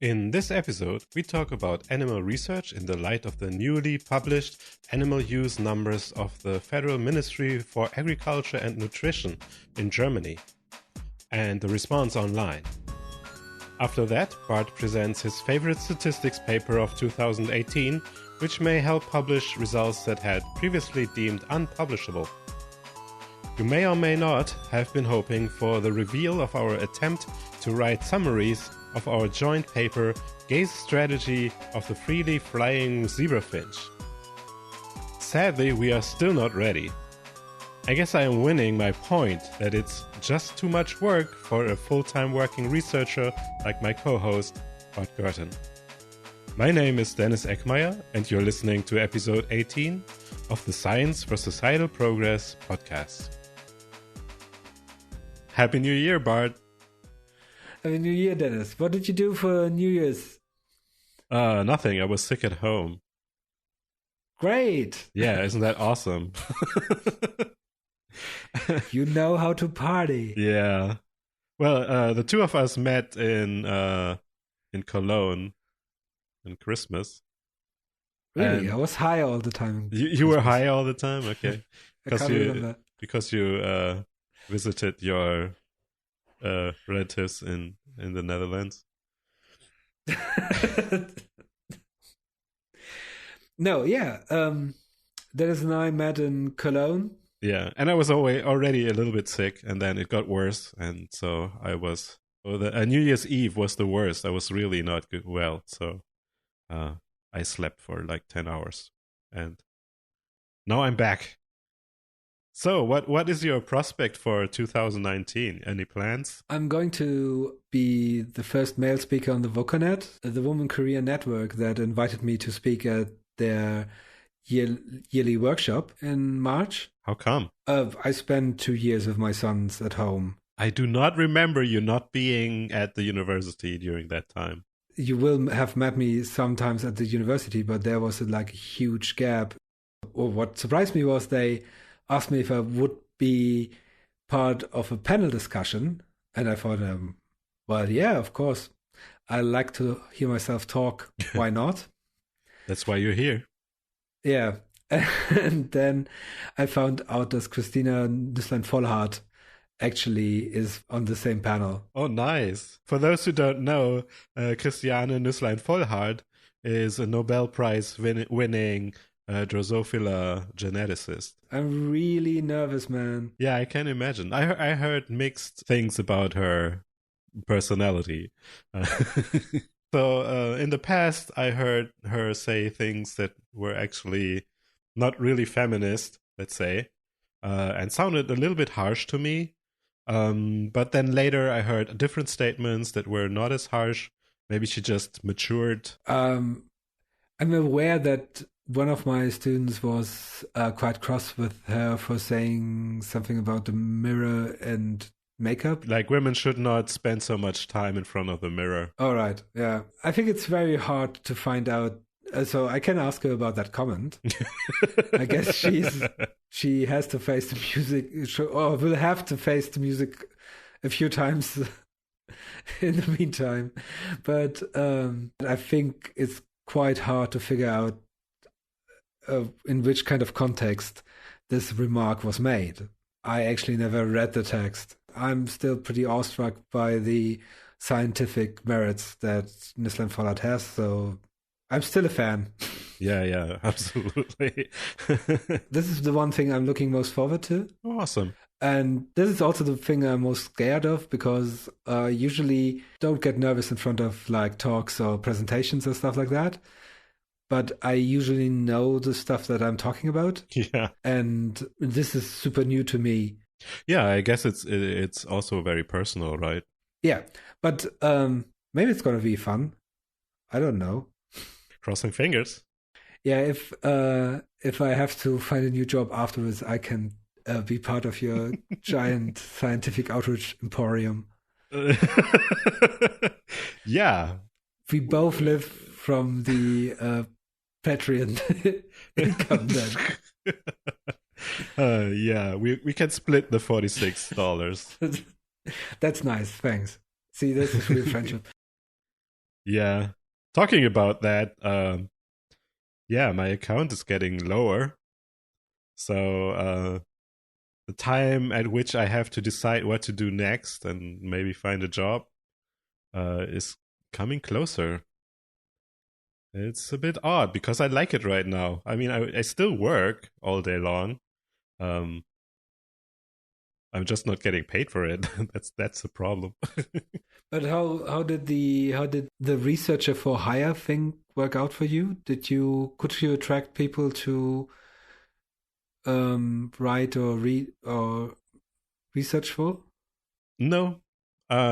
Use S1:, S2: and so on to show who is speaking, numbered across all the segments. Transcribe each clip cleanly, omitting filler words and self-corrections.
S1: In this episode, we talk about animal research in the light of the newly published animal use numbers of the Federal Ministry for Agriculture and Nutrition in Germany and the response online. After that, Bart presents his favorite statistics paper of 2018, which may help publish results that had previously deemed unpublishable. You may or may not have been hoping for the reveal of our attempt to write summaries of our joint paper, Gaze Strategy of the Freely Flying Zebrafinch. Sadly, we are still not ready. I guess I am winning my point that it's just too much work for a full-time working researcher like my co-host, Bart Gerten. My name is Dennis Eckmeyer, and you're listening to episode 18 of the Science for Societal Progress podcast. Happy New Year, Bart!
S2: Happy New Year, Dennis. What did you do for New Year's?
S1: Nothing. I was sick at home.
S2: Great.
S1: Yeah, isn't that awesome?
S2: You know how to party.
S1: Yeah. Well, the two of us met in Cologne in Christmas.
S2: Really? I was high all the time.
S1: You were high all the time? Okay.
S2: I can't remember.
S1: Because you visited your relatives in the Netherlands.
S2: No, yeah. Dennis and I met in Cologne.
S1: Yeah, and I was already a little bit sick, and then it got worse, and so I was. New Year's Eve was the worst. I was really not well, so I slept for like 10 hours, and now I'm back. So, what is your prospect for 2019? Any plans?
S2: I'm going to be the first male speaker on the VOCANet, the Women Career Network that invited me to speak at their yearly workshop in March.
S1: How come?
S2: I spent 2 years with my sons at home.
S1: I do not remember you not being at the university during that time.
S2: You will have met me sometimes at the university, but there was like a huge gap. Or what surprised me was they asked me if I would be part of a panel discussion. And I thought, well, yeah, of course. I like to hear myself talk. Why not?
S1: That's why you're here.
S2: Yeah. And then I found out that Christina Nusslein-Vollhardt actually is on the same panel.
S1: Oh, nice. For those who don't know, Christiane Nusslein-Vollhardt is a Nobel Prize winning Drosophila geneticist.
S2: I'm really nervous, man.
S1: Yeah, I can imagine. I heard mixed things about her personality. So in the past, I heard her say things that were actually not really feminist, let's say, and sounded a little bit harsh to me. But then later I heard different statements that were not as harsh. Maybe she just matured.
S2: I'm aware that one of my students was quite cross with her for saying something about the mirror and makeup.
S1: Like women should not spend so much time in front of the mirror.
S2: All right, yeah. I think it's very hard to find out. So I can ask her about that comment. I guess she has to face the music, or will have to face the music a few times in the meantime. But I think it's quite hard to figure out in which kind of context this remark was made. I actually never read the text. I'm still pretty awestruck by the scientific merits that Nusslein-Vollhardt has, so I'm still a fan.
S1: Yeah, absolutely.
S2: This is the one thing I'm looking most forward to.
S1: Awesome.
S2: And this is also the thing I'm most scared of, because I usually don't get nervous in front of like talks or presentations and stuff like that. But I usually know the stuff that I'm talking about.
S1: Yeah.
S2: And this is super new to me.
S1: Yeah, I guess it's also very personal, right?
S2: Yeah, but maybe it's going to be fun. I don't know.
S1: Crossing fingers.
S2: Yeah, if I have to find a new job afterwards, I can be part of your giant scientific outreach emporium.
S1: Yeah.
S2: We both live from the Patreon income then.
S1: Yeah, we can split the $46.
S2: That's nice, thanks. See, this is real friendship.
S1: Yeah. Talking about that, yeah, my account is getting lower. So the time at which I have to decide what to do next and maybe find a job is coming closer. It's a bit odd because I like it right now. I mean, I still work all day long. Um, I'm just not getting paid for it. That's the problem.
S2: But how did the researcher for hire thing work out for you? Could you attract people to write or read or research for?
S1: No.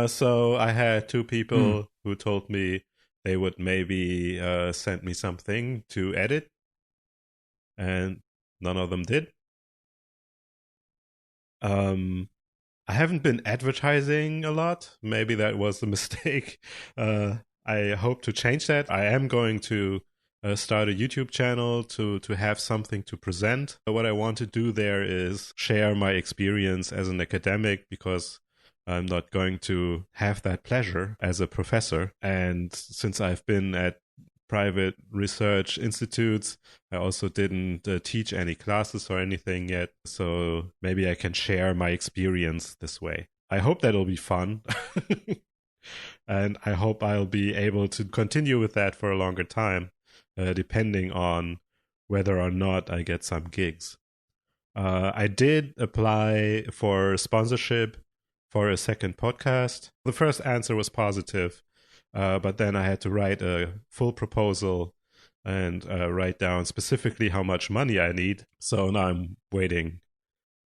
S1: So I had two
S2: Hmm.
S1: people who told me they would maybe send me something to edit, and none of them did. Um, I haven't been advertising a lot. Maybe that was a mistake. Uh, I hope to change that. I am going to start a YouTube channel to have something to present. What I want to do there is share my experience as an academic because I'm not going to have that pleasure as a professor. And since I've been at private research institutes, I also didn't teach any classes or anything yet. So maybe I can share my experience this way. I hope that'll be fun. And I hope I'll be able to continue with that for a longer time, depending on whether or not I get some gigs. I did apply for sponsorship for a second podcast. The first answer was positive, but then I had to write a full proposal and write down specifically how much money I need. So now I'm waiting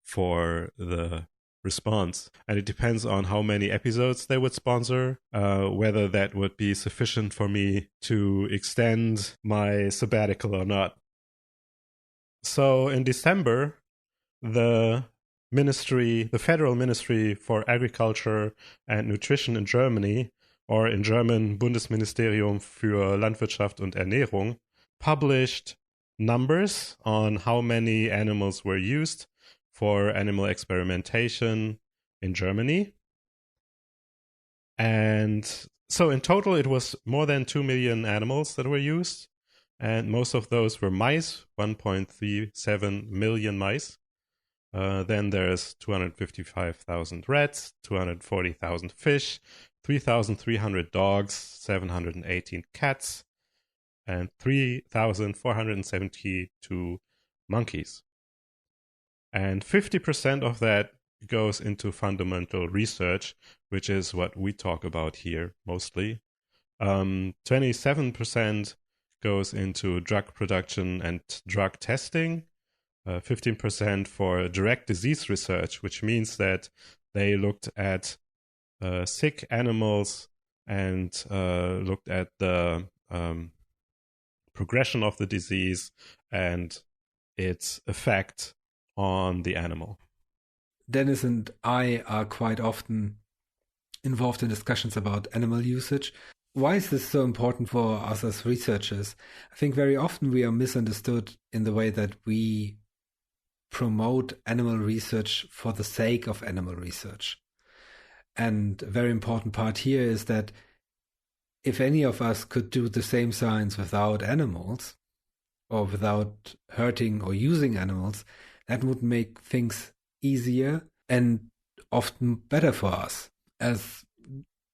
S1: for the response. And it depends on how many episodes they would sponsor, whether that would be sufficient for me to extend my sabbatical or not. So in December, the the Federal Ministry for Agriculture and Nutrition in Germany, or in German Bundesministerium für Landwirtschaft und Ernährung, published numbers on how many animals were used for animal experimentation in Germany. And so in total, it was more than 2 million animals that were used. And most of those were mice, 1.37 million mice. Then there's 255,000 rats, 240,000 fish, 3,300 dogs, 718 cats, and 3,472 monkeys. And 50% of that goes into fundamental research, which is what we talk about here mostly. 27% goes into drug production and drug testing. 15% for direct disease research, which means that they looked at sick animals and looked at the progression of the disease and its effect on the animal.
S2: Dennis and I are quite often involved in discussions about animal usage. Why is this so important for us as researchers? I think very often we are misunderstood in the way that we promote animal research for the sake of animal research. And a very important part here is that if any of us could do the same science without animals, or without hurting or using animals, that would make things easier and often better for us, as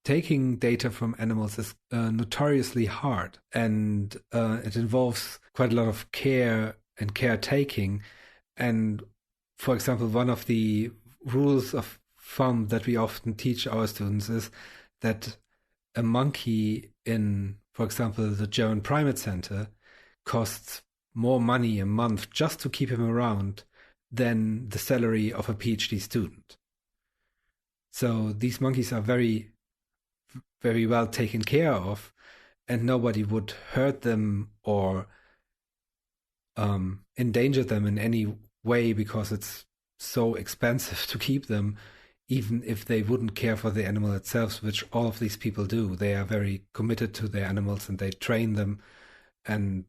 S2: taking data from animals is notoriously hard, and it involves quite a lot of care and caretaking. And for example, one of the rules of thumb that we often teach our students is that a monkey in, for example, the German Primate Center costs more money a month just to keep him around than the salary of a PhD student. So these monkeys are very, very well taken care of, and nobody would hurt them or endanger them in any way because it's so expensive to keep them, even if they wouldn't care for the animal itself, which all of these people do. They are very committed to their animals and they train them. And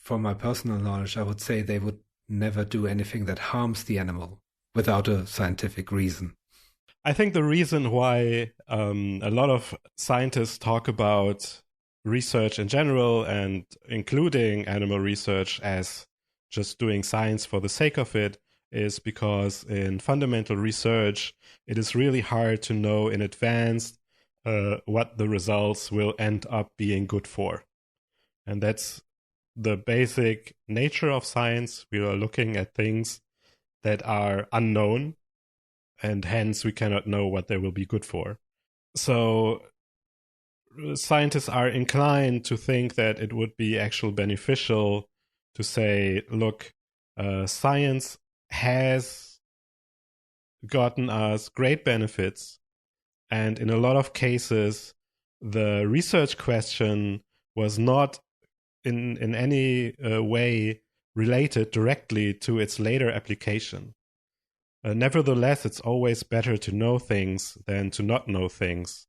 S2: from my personal knowledge, I would say they would never do anything that harms the animal without a scientific reason.
S1: I think the reason why a lot of scientists talk about research in general, and including animal research as just doing science for the sake of it, is because in fundamental research, it is really hard to know in advance what the results will end up being good for. And that's the basic nature of science. We are looking at things that are unknown, and hence we cannot know what they will be good for. So scientists are inclined to think that it would be actually beneficial to say, look, science has gotten us great benefits, and in a lot of cases, the research question was not in any way related directly to its later application. Nevertheless, it's always better to know things than to not know things.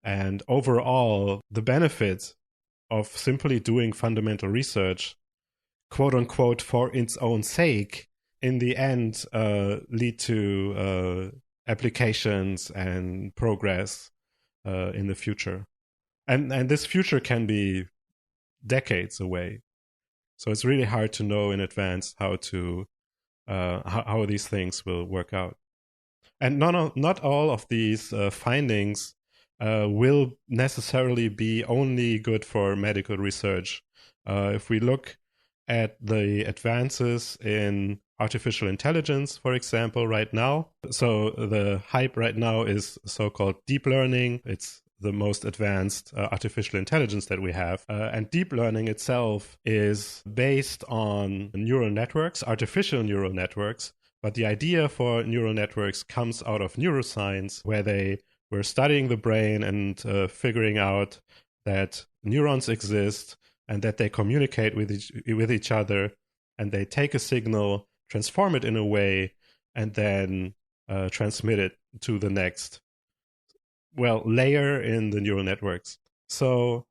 S1: And overall, the benefits of simply doing fundamental research, quote unquote, for its own sake, in the end lead to applications and progress in the future. And this future can be decades away. So it's really hard to know in advance how these things will work out. And not all of these findings will necessarily be only good for medical research. If we look at the advances in artificial intelligence, for example, right now. So the hype right now is so-called deep learning. It's the most advanced artificial intelligence that we have. And deep learning itself is based on neural networks, artificial neural networks. But the idea for neural networks comes out of neuroscience, where they were studying the brain and figuring out that neurons exist and that they communicate with each other, and they take a signal, transform it in a way, and then transmit it to the next layer in the neural networks. So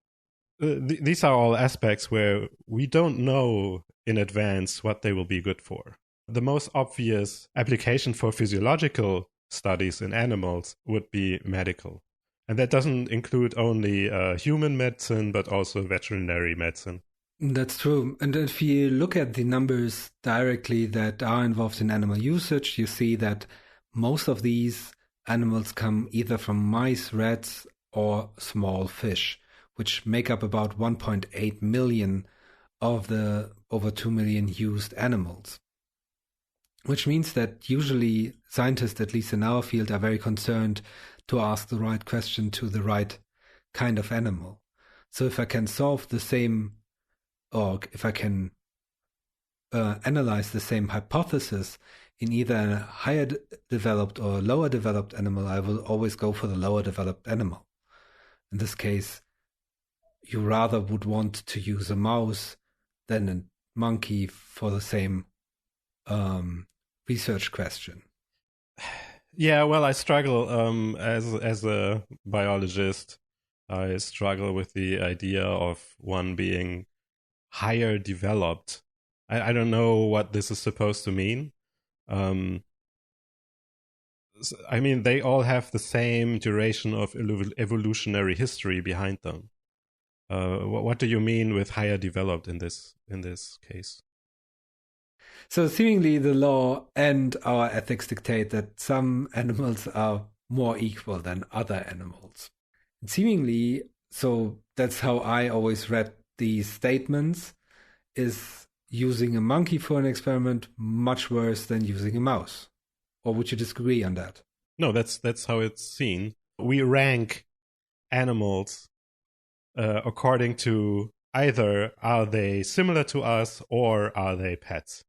S1: these are all aspects where we don't know in advance what they will be good for. The most obvious application for physiological studies in animals would be medical. And that doesn't include only human medicine, but also veterinary medicine.
S2: That's true. And if you look at the numbers directly that are involved in animal usage, you see that most of these animals come either from mice, rats, or small fish, which make up about 1.8 million of the over 2 million used animals. Which means that usually scientists, at least in our field, are very concerned to ask the right question to the right kind of animal. So if I can solve the same, or if I can analyze the same hypothesis in either a higher developed or lower developed animal, I will always go for the lower developed animal. In this case, you rather would want to use a mouse than a monkey for the same research question.
S1: Yeah, well, I struggle as a biologist. I struggle with the idea of one being higher developed. I don't know what this is supposed to mean. I mean, they all have the same duration of evolutionary history behind them. What do you mean with higher developed in this case?
S2: So seemingly the law and our ethics dictate that some animals are more equal than other animals. And seemingly, so that's how I always read these statements, is using a monkey for an experiment much worse than using a mouse. Or would you disagree on that?
S1: No, that's how it's seen. We rank animals according to either are they similar to us or are they pets.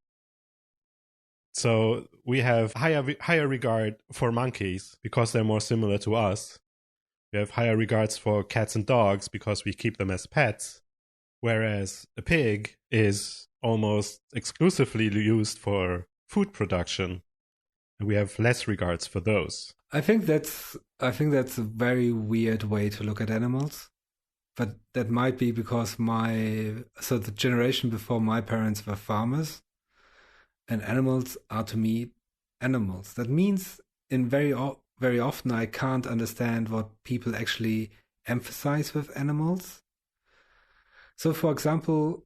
S1: So we have higher regard for monkeys because they're more similar to us. We have higher regards for cats and dogs because we keep them as pets, whereas a pig is almost exclusively used for food production, and we have less regards for those.
S2: I think that's a very weird way to look at animals. But that might be because the generation before my parents were farmers, and animals are to me animals. That means very often I can't understand what people actually emphasize with animals. So, for example,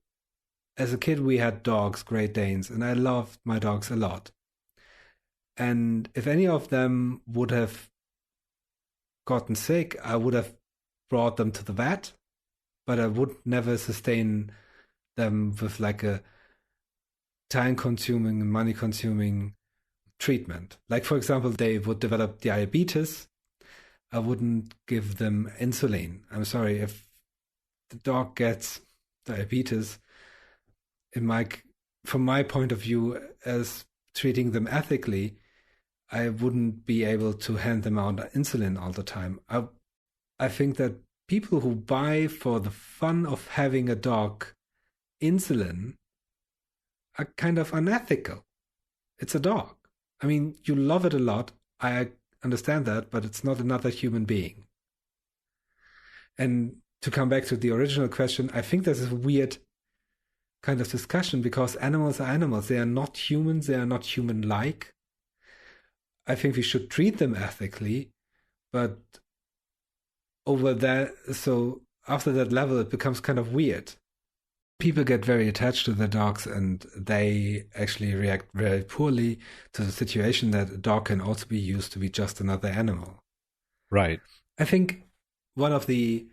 S2: as a kid, we had dogs, Great Danes, and I loved my dogs a lot. And if any of them would have gotten sick, I would have brought them to the vet, but I would never sustain them with like a time consuming and money consuming treatment. Like, for example, they would develop diabetes. I wouldn't give them insulin. I'm sorry, if the dog gets diabetes, from my point of view, as treating them ethically, I wouldn't be able to hand them out insulin all the time. I think that people who buy for the fun of having a dog insulin are kind of unethical. It's a dog. I mean, you love it a lot. I understand that, but it's not another human being. And to come back to the original question, I think this is a weird kind of discussion because animals are animals. They are not humans. They are not human-like. I think we should treat them ethically, but so after that level, it becomes kind of weird. People get very attached to their dogs and they actually react very poorly to the situation that a dog can also be used to be just another animal.
S1: Right.
S2: I think one of the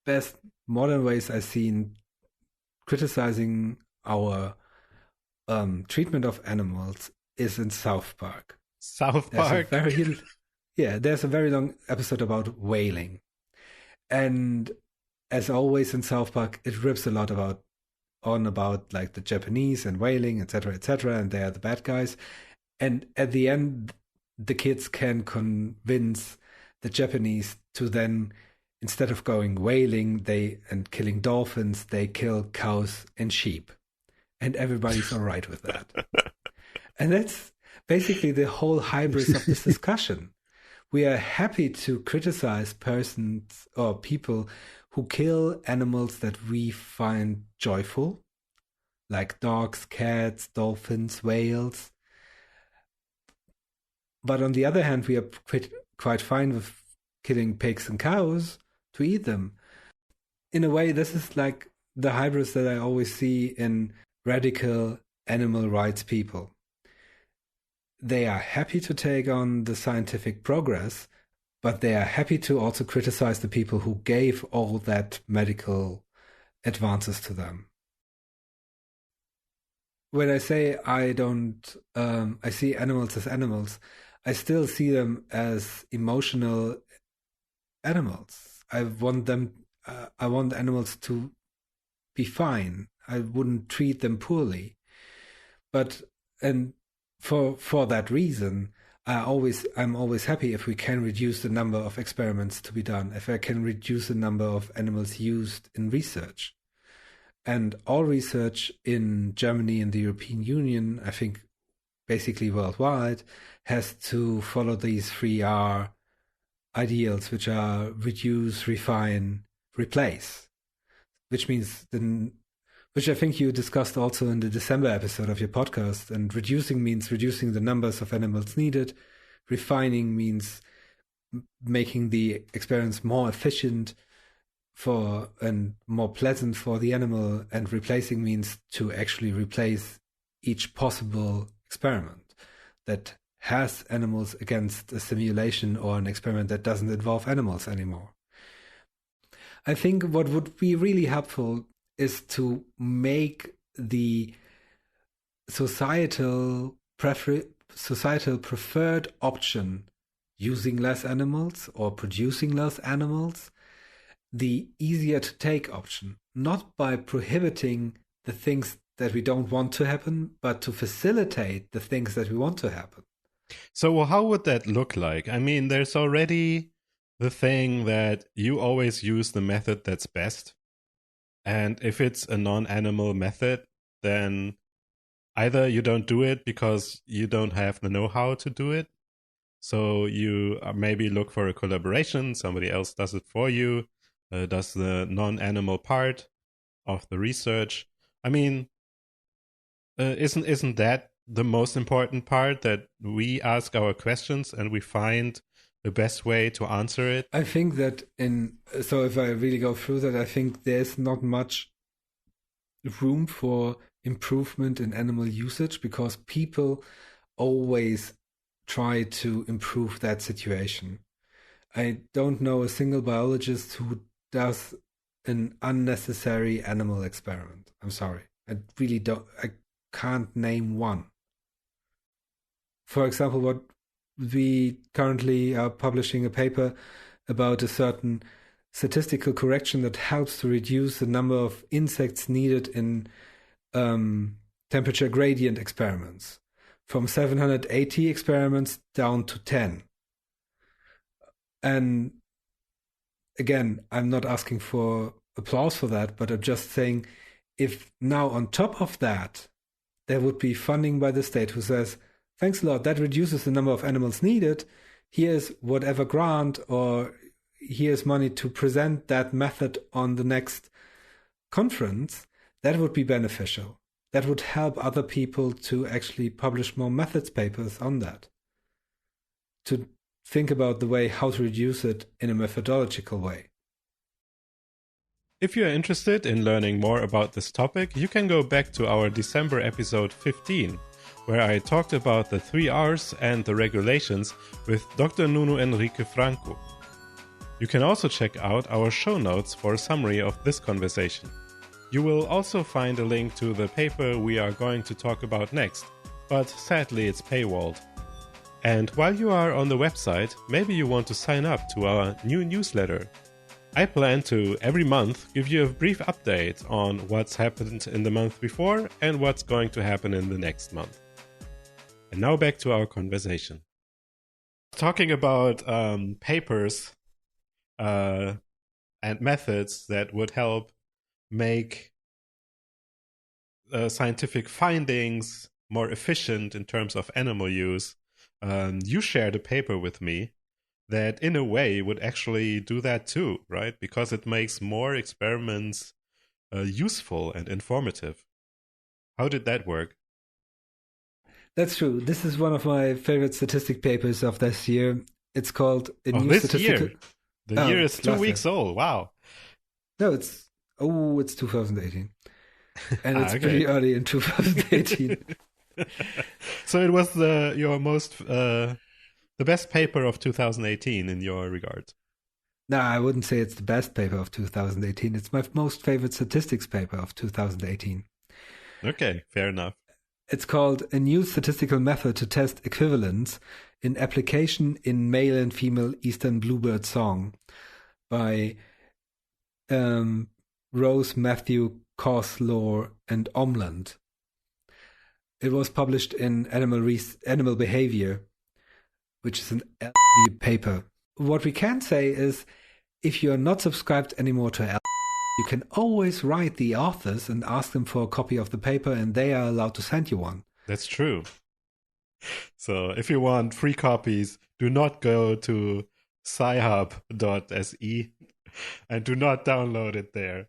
S2: best modern ways I've seen criticizing our treatment of animals is in South Park.
S1: South Park?
S2: There's a very long episode about whaling. And as always in South Park, it rips a lot about like the Japanese and whaling, etc., and they are the bad guys. And at the end, the kids can convince the Japanese to then, instead of going whaling and killing dolphins, they kill cows and sheep. And everybody's all right with that. And that's basically the whole hybris of this discussion. We are happy to criticize persons or people who kill animals that we find joyful, like dogs, cats, dolphins, whales. But on the other hand, we are quite fine with killing pigs and cows to eat them. In a way, this is like the hybris that I always see in radical animal rights people. They are happy to take on the scientific progress, but they are happy to also criticize the people who gave all that medical advances to them. When I say I see animals as animals, I still see them as emotional animals. I want animals to be fine. I wouldn't treat them poorly. And for that reason, I'm always happy if we can reduce the number of experiments to be done, if I can reduce the number of animals used in research. And all research in Germany and the European Union, I think basically worldwide, has to follow these 3R ideals, which are reduce, refine, replace, which I think you discussed also in the December episode of your podcast. And reducing means reducing the numbers of animals needed. Refining means making the experiments more efficient and more pleasant for the animal. And replacing means to actually replace each possible experiment that has animals against a simulation or an experiment that doesn't involve animals anymore. I think what would be really helpful is to make the societal preferred option, using less animals or producing less animals, the easier to take option, not by prohibiting the things that we don't want to happen, but to facilitate the things that we want to happen.
S1: So how would that look like? I mean, there's already the thing that you always use the method that's best. And if it's a non-animal method, then either you don't do it because you don't have the know-how to do it. So you maybe look for a collaboration. Somebody else does it for you, does the non-animal part of the research. I mean, isn't that the most important part, that we ask our questions and we find the best way to answer it?
S2: I think that so if I really go through that, I think there's not much room for improvement in animal usage because people always try to improve that situation. I don't know a single biologist who does an unnecessary animal experiment. I'm sorry. I really don't. I can't name one. For example, what we currently are publishing a paper about a certain statistical correction that helps to reduce the number of insects needed in temperature gradient experiments from 780 experiments down to 10. And again, I'm not asking for applause for that, but I'm just saying if now on top of that, there would be funding by the state who says, thanks a lot, that reduces the number of animals needed. Here's whatever grant or here's money to present that method on the next conference. That would be beneficial. That would help other people to actually publish more methods papers on that. To think about the way how to reduce it in a methodological way.
S1: If you are interested in learning more about this topic, you can go back to our December episode 15, where I talked about the 3 Rs and the regulations with Dr. Nuno Henrique Franco. You can also check out our show notes for a summary of this conversation. You will also find a link to the paper we are going to talk about next, but sadly it's paywalled. And while you are on the website, maybe you want to sign up to our new newsletter. I plan to, every month, give you a brief update on what's happened in the month before and what's going to happen in the next month. And now back to our conversation. Talking about papers and methods that would help make scientific findings more efficient in terms of animal use. You shared a paper with me that in a way would actually do that too, right? Because it makes more experiments useful and informative. How did that work?
S2: That's true. This is one of my favorite statistic papers of this year. It's called a new
S1: this
S2: statistical...
S1: year. The year is 2 weeks old. Wow.
S2: No, it's 2018. And it's
S1: okay.
S2: pretty early in 2018.
S1: So it was the best paper of 2018 in your regard.
S2: No, I wouldn't say it's the best paper of 2018. It's my most favorite statistics paper of 2018.
S1: Okay, fair enough.
S2: It's called A New Statistical Method to Test Equivalence in Application in Male and Female Eastern Bluebird Song by Rose, Matthew, Coslor, and Omland. It was published in Animal Behavior, which is an LV paper. What we can say is, if you're not subscribed anymore to LV, you can always write the authors and ask them for a copy of the paper, and they are allowed to send you one.
S1: That's true. So if you want free copies, do not go to scihub.se and do not download it there.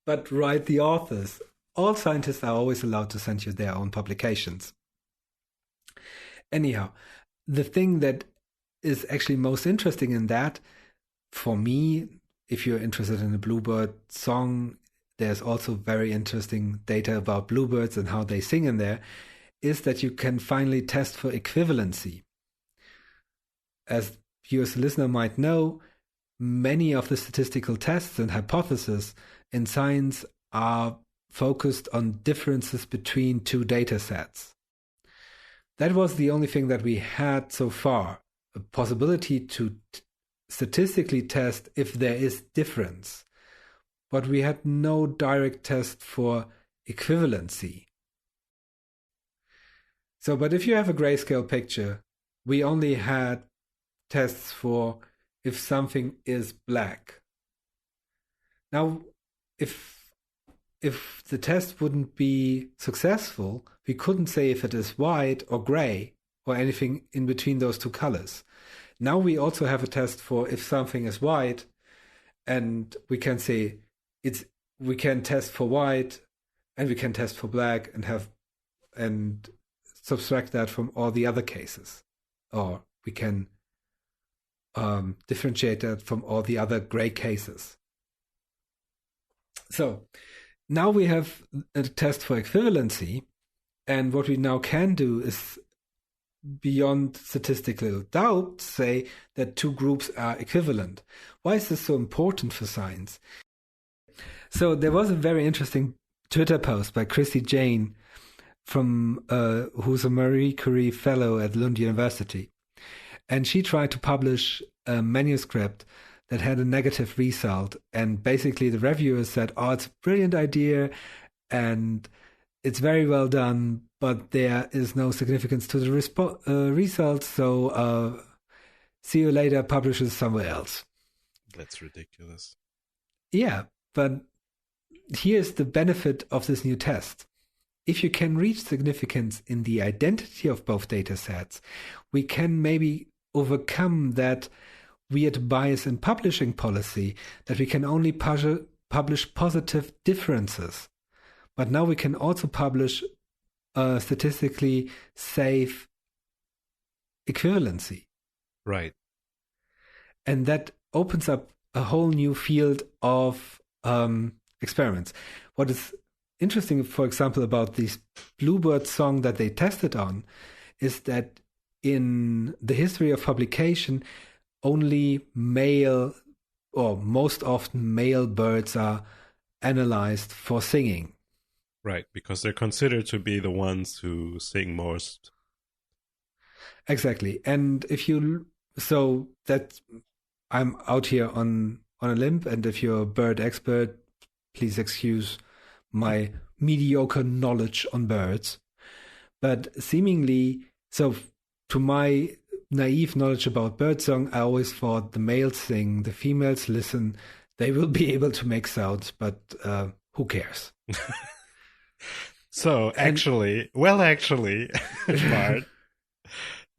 S2: But write the authors. All scientists are always allowed to send you their own publications. Anyhow, the thing that is actually most interesting in that, for me, if you're interested in a bluebird song, there's also very interesting data about bluebirds and how they sing in there, is that you can finally test for equivalency. As you as a listener might know, many of the statistical tests and hypotheses in science are focused on differences between two data sets. That was the only thing that we had so far, a possibility to statistically test if there is difference. But we had no direct test for equivalency. But if you have a grayscale picture, we only had tests for if something is black. Now, if the test wouldn't be successful, we couldn't say if it is white or gray or anything in between those two colors. Now we also have a test for if something is white, and we can say we can test for white and we can test for black and subtract that from all the other cases. Or we can differentiated from all the other gray cases. So now we have a test for equivalency, and what we now can do is, beyond statistical doubt, say that two groups are equivalent. Why is this so important for science? So there was a very interesting Twitter post by Chrissy Jane, from who's a Marie Curie fellow at Lund University. And she tried to publish a manuscript that had a negative result. And basically the reviewers said, oh, it's a brilliant idea and it's very well done, but there is no significance to the results. So see you later, publishes somewhere else.
S1: That's ridiculous.
S2: Yeah, but here's the benefit of this new test. If you can reach significance in the identity of both data sets, we can maybe overcome that weird bias in publishing policy that we can only publish positive differences. But now we can also publish statistically safe equivalency.
S1: Right.
S2: And that opens up a whole new field of experiments. What is interesting, for example, about this Bluebird song that they tested on is that in the history of publication, only male, or most often male birds are analyzed for singing.
S1: Right, because they're considered to be the ones who sing most.
S2: Exactly. And so that I'm out here on a limb, and if you're a bird expert, please excuse my mediocre knowledge on birds. But seemingly, so to my naive knowledge about birdsong, I always thought the males sing, the females listen, they will be able to make sounds, but who cares?
S1: So actually, Bart,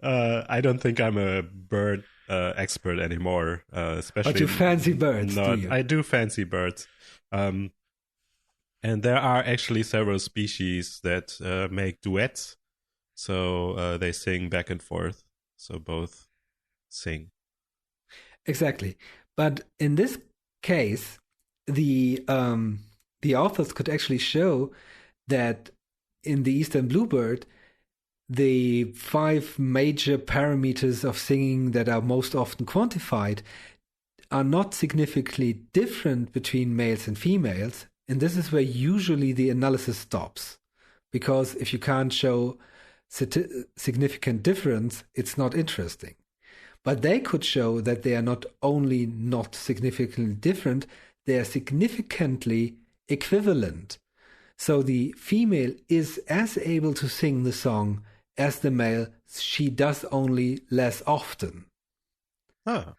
S1: I don't think I'm a bird expert anymore, especially.
S2: But you fancy birds,
S1: do
S2: you?
S1: I do fancy birds. And there are actually several species that make duets. So they sing back and forth. So both sing.
S2: Exactly. But in this case, the authors could actually show that in the Eastern Bluebird, the 5 major parameters of singing that are most often quantified are not significantly different between males and females. And this is where usually the analysis stops. Because if you can't show significant difference, it's not interesting. But they could show that they are not only not significantly different, they are significantly equivalent. So the female is as able to sing the song as the male, she does only less often.
S1: Huh.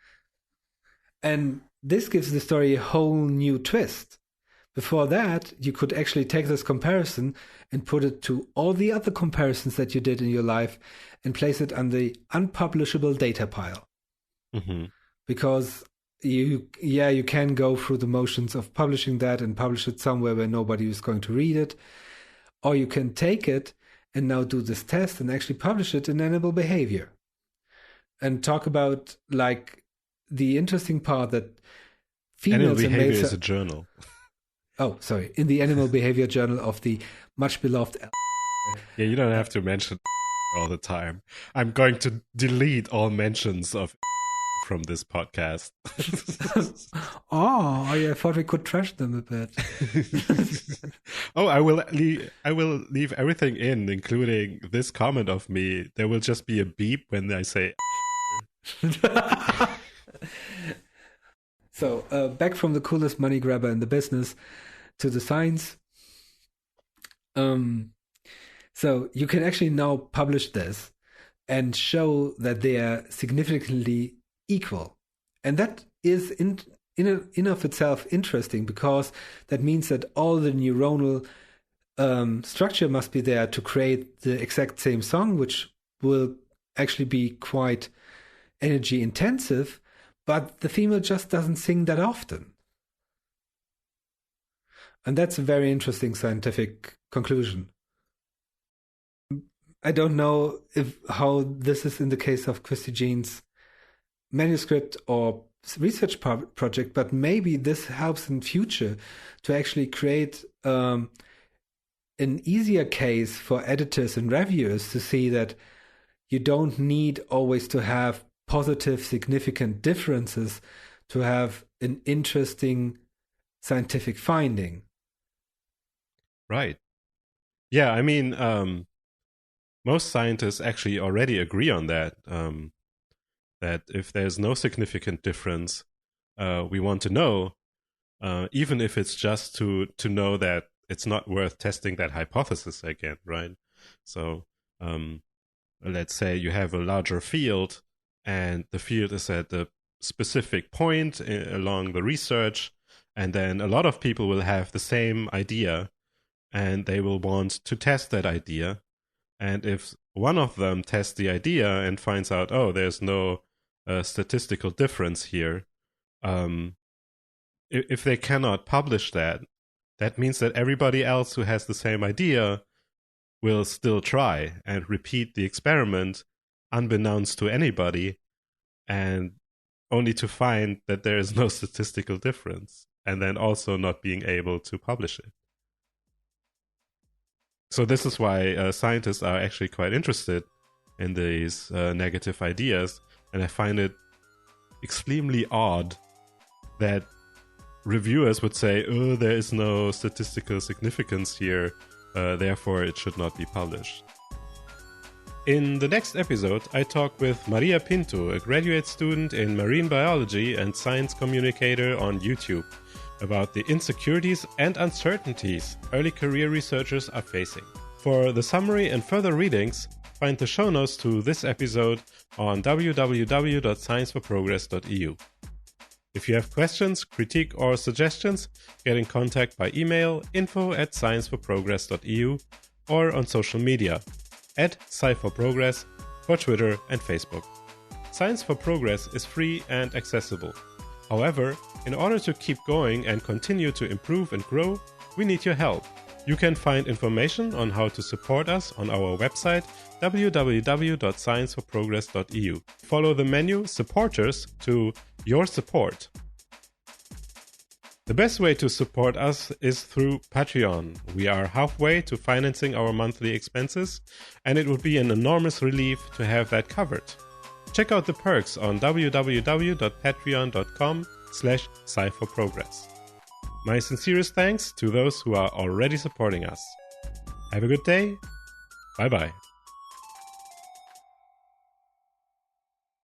S2: And this gives the story a whole new twist. Before that, you could actually take this comparison and put it to all the other comparisons that you did in your life and place it on the unpublishable data pile.
S1: Mm-hmm.
S2: Because you can go through the motions of publishing that and publish it somewhere where nobody is going to read it. Or you can take it and now do this test and actually publish it in Animal Behavior. And talk about like the interesting part that females
S1: Animal
S2: and
S1: Behavior
S2: males
S1: is a journal.
S2: Oh, sorry. In the Animal Behavior Journal of the much beloved.
S1: Yeah, you don't have to mention all the time. I'm going to delete all mentions of from this podcast.
S2: Oh, I thought we could trash them a bit.
S1: Oh, I will leave everything in, including this comment of me. There will just be a beep when I say.
S2: So, back from the coolest money grabber in the business to the science. So you can actually now publish this and show that they are significantly equal. And that is in of itself interesting, because that means that all the neuronal structure must be there to create the exact same song, which will actually be quite energy intensive, but the female just doesn't sing that often. And that's a very interesting scientific conclusion. I don't know how this is in the case of Christy Jean's manuscript or research project, but maybe this helps in future to actually create an easier case for editors and reviewers to see that you don't need always to have positive, significant differences to have an interesting scientific finding.
S1: Right. Yeah, I mean, most scientists actually already agree on that, that if there's no significant difference, we want to know, even if it's just to know that it's not worth testing that hypothesis again, right? So let's say you have a larger field and the field is at a specific point along the research, and then a lot of people will have the same idea and they will want to test that idea. And if one of them tests the idea and finds out, oh, there's no statistical difference here, if they cannot publish that, that means that everybody else who has the same idea will still try and repeat the experiment unbeknownst to anybody, and only to find that there is no statistical difference, and then also not being able to publish it. So this is why scientists are actually quite interested in these negative ideas, and I find it extremely odd that reviewers would say, oh, there is no statistical significance here, therefore it should not be published. In the next episode, I talk with Maria Pinto, a graduate student in marine biology and science communicator on YouTube, about the insecurities and uncertainties early career researchers are facing. For the summary and further readings, find the show notes to this episode on www.scienceforprogress.eu. If you have questions, critique or suggestions, get in contact by email info@scienceforprogress.eu or on social media @Sci4Progress for Twitter and Facebook. Science for Progress is free and accessible. However, in order to keep going and continue to improve and grow, we need your help. You can find information on how to support us on our website www.scienceforprogress.eu. Follow the menu Supporters to Your Support. The best way to support us is through Patreon. We are halfway to financing our monthly expenses, and it would be an enormous relief to have that covered. Check out the perks on www.patreon.com/sci4progress. My sincerest thanks to those who are already supporting us. Have a good day. Bye-bye.